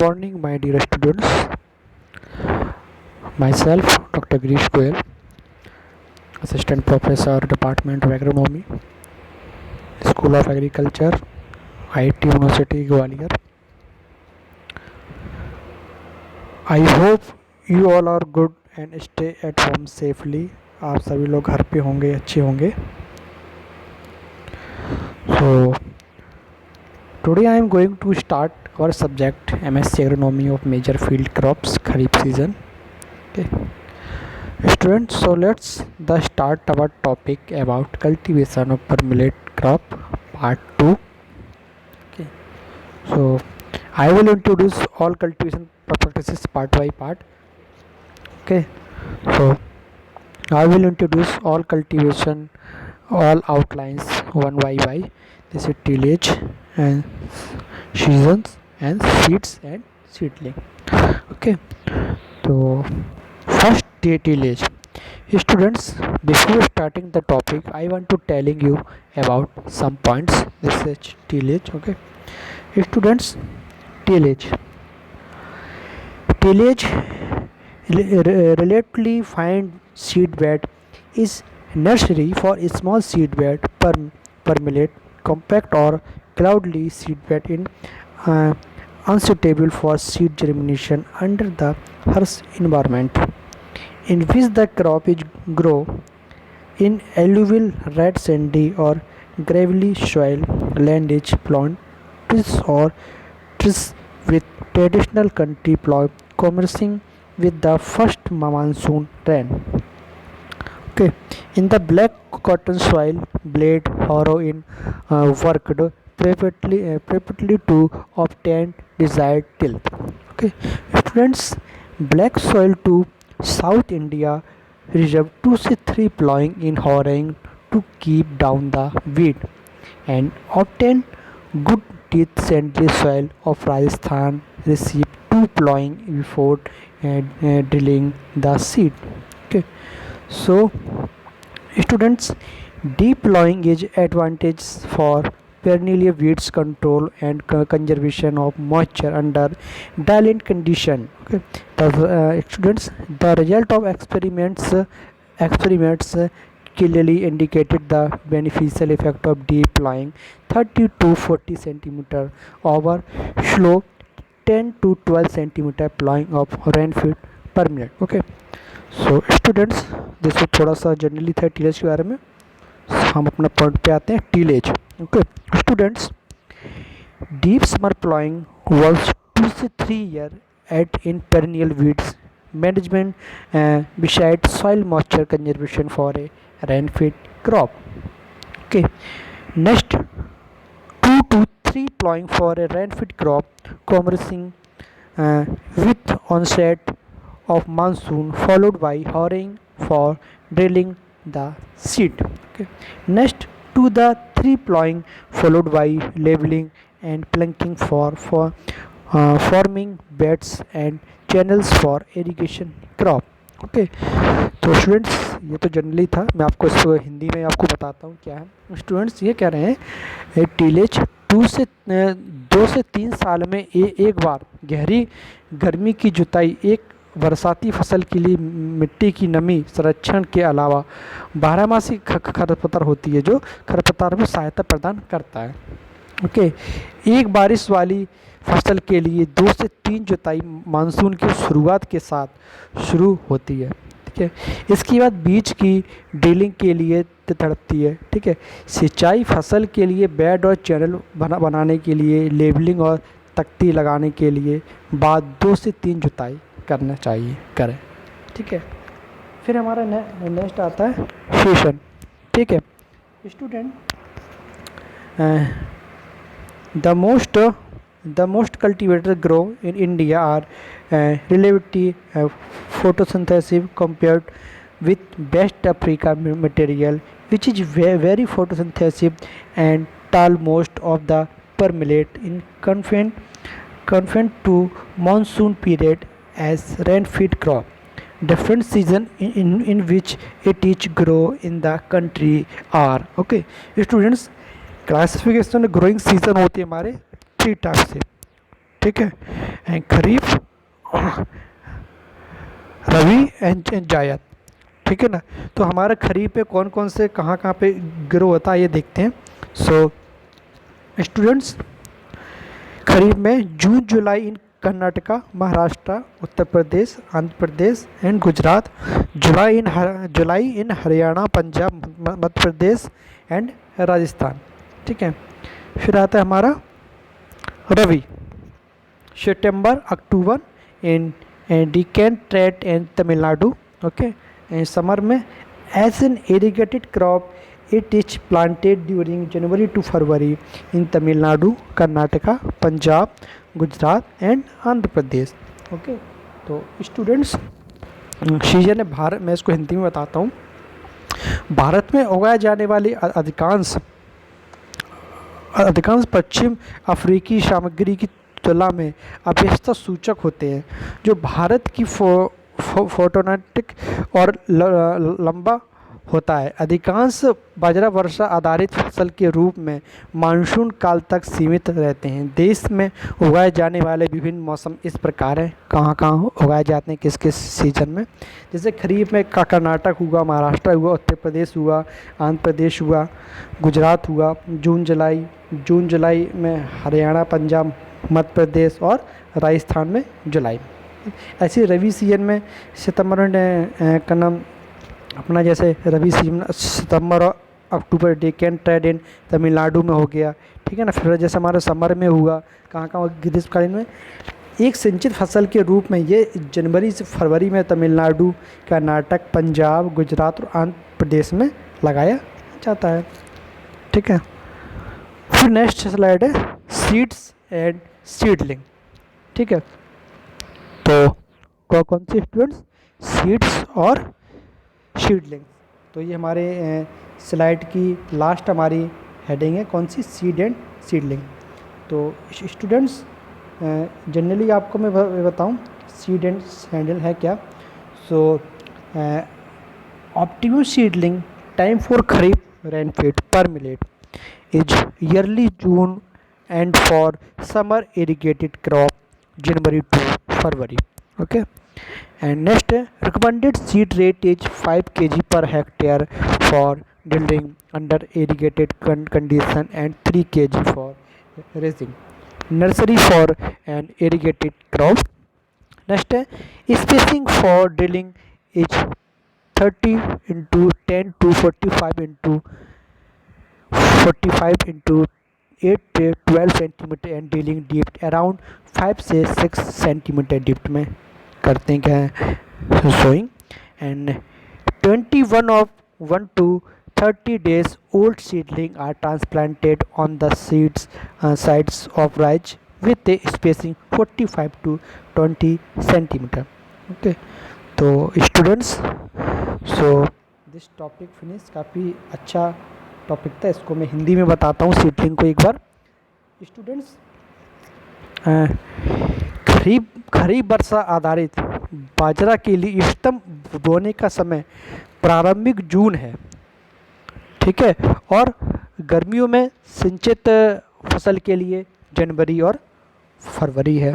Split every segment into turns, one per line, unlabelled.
morning, my dear students. Myself, Dr. Girish Goyal, Assistant Professor, Department of Agronomy, School of Agriculture, IIT University, Gwalior. I hope you all are good and stay at home safely. आप सभी लोग घर पे होंगे, अच्छे होंगे. So today I am going to start our subject MSc Agronomy of Major Field Crops Kharif season. Okay. Students, so let's start our topic about cultivation of permanent crop part 2. Okay. So I will introduce all cultivation practices part by part. Okay. So I will introduce all cultivation, all outlines one by one. This is tillage and seasons and seeds and seedling. Okay. So first tillage. Students, before starting the topic, I want to telling you about some points. This is tillage. Okay. Students, tillage. Tillage, relatively fine seed bed, is nursery for a small seed bed, permeate, compact or cloudy seed bed in unsuitable for seed germination under the harsh environment, in which the crop is grow in alluvial, red sandy or gravelly soil. Land is ploughed or trees with traditional country plough commencing with the first monsoon rain. Okay, in the black cotton soil, blade harrow in worked preparatory to obtain desired tilth. Okay, students, black soil to South India reserve 2 to 3 ploughing in harrowing to keep down the weed and obtain good teeth. Sandy soil of Rajasthan receive 2 ploughing before drilling the seed. Okay, so students, deep ploughing is advantage for perennial weeds control and conservation of moisture under dilute condition. Okay, students, the result of experiments clearly indicated the beneficial effect of deep ploughing 30 to 40 centimeter over slow 10 to 12 centimeter ploughing of rain-fed per minute. Okay, so students जैसे थोड़ा सा generally था tillage के बारे में, हम अपना point पे आते हैं tillage. Okay students, deep summer ploughing was 2 to 3 years at in perennial weeds management besides soil moisture conservation for a rain-fed crop. Okay, next 2 to 3 plowing for a rain-fed crop commencing with onset of monsoon followed by harrowing for drilling the seed. Okay, next 2 to 3 plowing followed by leveling and planking for forming beds and channels for irrigation crop. Okay तो students, ये तो generally था, मैं आपको इसको हिंदी में आपको बताता हूँ क्या है. स्टूडेंट्स ये कह रहे हैं टीलेज 2 से 3 साल में एक बार गहरी गर्मी की जुताई एक बरसाती फसल के लिए मिट्टी की नमी संरक्षण के अलावा बारहमासी खरपतवार होती है जो खरपतवार में सहायता प्रदान करता है. ओके, एक बारिश वाली फसल के लिए 2 से 3 जुताई मानसून की शुरुआत के साथ शुरू होती है. ठीक है, इसके बाद बीज की ड्रिलिंग के लिए तड़पती है. ठीक है, सिंचाई फसल के लिए बेड और चैनल बनाने के लिए लेबलिंग और तख्ती लगाने के लिए बाद 2 से 3 जुताई करना चाहिए करें. ठीक है, फिर हमारा नेक्स्ट आता है सेशन. ठीक है student, the most cultivators grow in India are relatively photosynthesis compared with West Africa material, which is very photosynthesis and tall. Most of the permeate in confined to monsoon period as rain-fed crop. Different season in which it is grow in the country are. Okay students, classification growing season होती है हमारे 3 type से. ठीक है। And kharif, rabi and जायद, ठीक है ना। तो हमारा खरीफ में कौन कौन से कहाँ कहाँ पे ग्रो होता है ये देखते हैं। सो स्टूडेंट्स, खरीफ में June July in Karnataka, Maharashtra, Uttar Pradesh, Andhra Pradesh and Gujarat. July in Haryana, Punjab, Madhya Pradesh and Rajasthan, ठीक है। फिर आता है हमारा rabi, September October in Deccan tract and Tamil Nadu, okay. And summer में as an irrigated crop it is planted during January to February in Tamil Nadu, Karnataka, Punjab, Gujarat and Andhra Pradesh, okay. तो स्टूडेंट्स, सीजन है भारत, मैं इसको हिंदी में बताता हूँ। भारत में उगाए जाने वाली अधिकांश पश्चिम अफ्रीकी सामग्री की तुलना में अपेक्षता सूचक होते हैं, जो भारत की फोटोनेटिक और लंबा होता है। अधिकांश बाजरा वर्षा आधारित फसल के रूप में मानसून काल तक सीमित रहते हैं। देश में उगाए जाने वाले विभिन्न मौसम इस प्रकार हैं, कहाँ कहाँ उगाए जाते हैं, किस किस सीजन में। जैसे खरीफ में कर्नाटक हुआ, महाराष्ट्र हुआ, उत्तर प्रदेश हुआ, आंध्र प्रदेश हुआ, गुजरात हुआ। जून जुलाई में हरियाणा, पंजाब, मध्य प्रदेश और राजस्थान में जुलाई। ऐसे रबी सीजन में सितंबर का नाम अपना, जैसे रबी सीजन सितंबर और अक्टूबर डेक्कन ट्रेड इन तमिलनाडु में हो गया, ठीक है ना। फिर जैसे हमारा समर में हुआ, कहाँ कहाँ ग्रीष्मकालीन में एक सिंचित फसल के रूप में ये जनवरी से फरवरी में तमिलनाडु, कर्नाटक, पंजाब, गुजरात और आंध्र प्रदेश में लगाया जाता है, ठीक है। फिर नेक्स्ट स्लाइड है सीड्स एंड सीडलिंग, ठीक है। तो कौन सी स्टूडेंट्स, सीड्स और सीडलिंग। तो ये हमारे स्लाइड की लास्ट हमारी हेडिंग है, कौन सी, सीड एंड सीडलिंग। तो स्टूडेंट्स, जनरली आपको मैं बताऊं सीड एंड सैंडल है क्या। So optimum seedling time for kharif rainfed pearl millet is early June and for summer irrigated crop January to February, okay. And next, recommended seed rate is 5 kg per hectare for drilling under irrigated condition and 3 kg for raising nursery for an irrigated crop. Next, spacing for drilling is 30 into 10 to 45 into 8 to 12 centimeter and drilling depth around 5 से 6 centimeter depth में करते हैं क्या है, sowing. And 21 of 1 to 30 days old seedling are transplanted on the sides of ridge with a spacing 45 to 20 centimeter, okay. तो students, so this topic finish, काफ़ी अच्छा topic था, इसको मैं हिंदी में बताता हूँ सीडलिंग को एक बार। स्टूडेंट्स, खरीफ वर्षा आधारित बाजरा के लिए इष्टतम बोने का समय प्रारंभिक जून है, ठीक है। और गर्मियों में सिंचित फसल के लिए जनवरी और फरवरी है,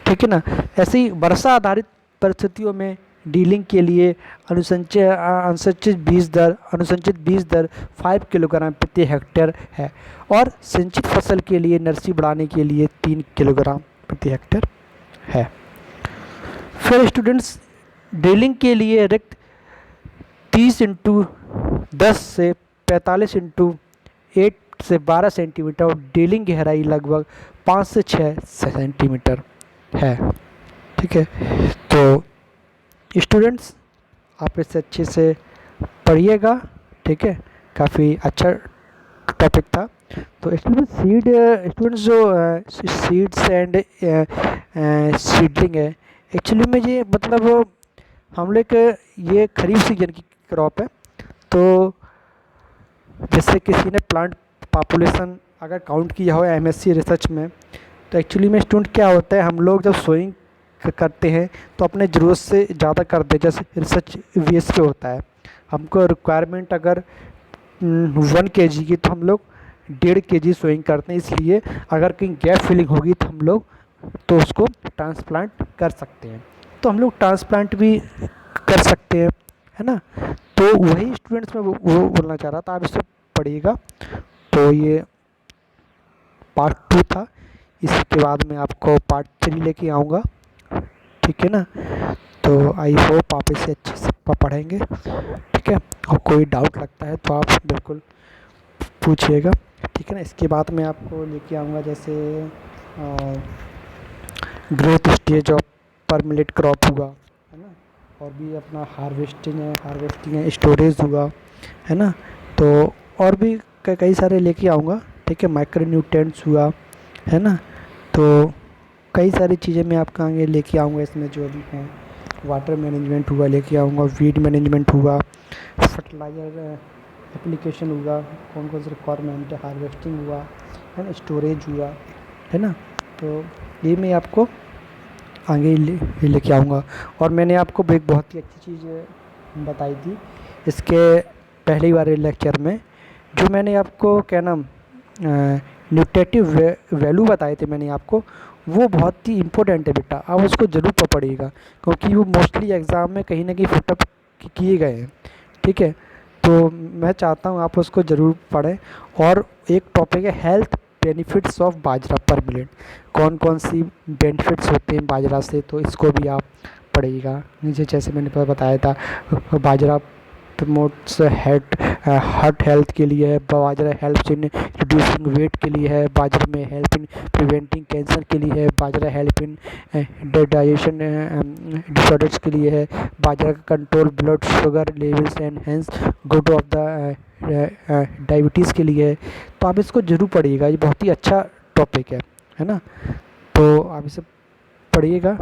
ठीक है ना। ऐसे ही वर्षा आधारित परिस्थितियों में डीलिंग के लिए अनुसंचित बीज दर 5 किलोग्राम प्रति हेक्टेयर है और सिंचित फसल के लिए नर्सरी बढ़ाने के लिए 3 किलोग्राम प्रति हेक्टेयर है। फिर स्टूडेंट्स, ड्रिलिंग के लिए रिक्त 30 इंटू 10 से 45 इंटू 8 से 12 सेंटीमीटर और ड्रिलिंग गहराई लगभग 5 से 6 सेंटीमीटर है, ठीक है। तो स्टूडेंट्स, आप इसे अच्छे से पढ़िएगा, ठीक है। काफ़ी अच्छा टॉपिक था। तो स्टूडेंट्स जो सीड्स एंड सीडलिंग है, एक्चुअली में ये मतलब हम लोग ये खरीफ सीजन की क्रॉप है। तो जैसे किसी ने प्लांट पॉपुलेशन अगर काउंट किया हो एमएससी रिसर्च में, तो एक्चुअली में स्टूडेंट क्या होता है, हम लोग जब सोइंग करते हैं तो अपने ज़रूरत से ज़्यादा करते हैं। जैसे रिसर्च बेस पे होता है, हमको रिक्वायरमेंट अगर 1 kg की, तो हम लोग 1.5 kg सोइंग करते हैं, इसलिए अगर कहीं गैप फिलिंग होगी तो हम लोग तो उसको ट्रांसप्लांट कर सकते हैं। तो हम लोग ट्रांसप्लांट भी कर सकते हैं, है ना। तो वही स्टूडेंट्स में वो बोलना चाह रहा था, आप इससे पढ़िएगा। तो ये पार्ट 2 था, इसके बाद मैं आपको पार्ट 3 लेके आऊँगा, ठीक है ना। तो आई होप आप इसे अच्छे से पढ़ेंगे, ठीक है। और कोई डाउट लगता है तो आप बिल्कुल पूछिएगा, ठीक है ना। इसके बाद मैं आपको लेके आऊँगा जैसे ग्रोथ स्टेज ऑफ परमिलेट क्रॉप हुआ, है ना। और भी अपना हार्वेस्टिंग है, स्टोरेज हुआ, है ना। तो और भी कई सारे लेके आऊँगा, ठीक है। माइक्रो न्यूट्रिएंट्स हुआ, है ना। तो कई सारी चीज़ें मैं आपका आगे लेके आऊँगा, इसमें जो भी हैं वाटर मैनेजमेंट हुआ लेके आऊँगा, वीड मैनेजमेंट हुआ, फर्टिलाइज़र एप्लीकेशन हुआ, कौन कौन से रिक्वायरमेंट है, हार्वेस्टिंग हुआ, है ना, स्टोरेज हुआ, है ना। तो ये मैं आपको आगे लेके आऊँगा। और मैंने आपको एक बहुत ही अच्छी चीज़ बताई थी इसके पहले वाले लेक्चर में, जो मैंने आपको क्या नाम न्यूट्रिटिव वैल्यू बताए थे मैंने आपको, वो बहुत ही इम्पोर्टेंट है बेटा, आप उसको ज़रूर पढ़िएगा, क्योंकि वो मोस्टली एग्ज़ाम में कहीं ना कहीं फुटअप किए गए हैं, ठीक है। तो मैं चाहता हूँ आप उसको ज़रूर पढ़ें। और एक टॉपिक है हेल्थ बेनिफिट्स ऑफ बाजरा पर मिलेट, कौन कौन सी बेनिफिट्स होते हैं बाजरा से, तो इसको भी आप पढ़िएगा। नीचे जैसे मैंने बताया था, बाजरा प्रमोट्स हार्ट हेल्थ के लिए है, बाजरा हेल्प इन रिड्यूसिंग वेट के लिए है, बाजरा में हेल्प इन प्रिवेंटिंग कैंसर के लिए है, बाजरा हेल्प इन डाइजेशन डिसऑर्डर्स के लिए है, बाजरा का control blood sugar levels and hence good of the diabetes के लिए है। तो आप इसको ज़रूर पढ़िएगा, ये बहुत ही अच्छा टॉपिक है ना। तो आप इसे पढ़िएगा,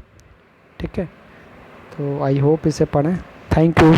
ठीक है। तो आई होप इसे पढ़ें। Thank you.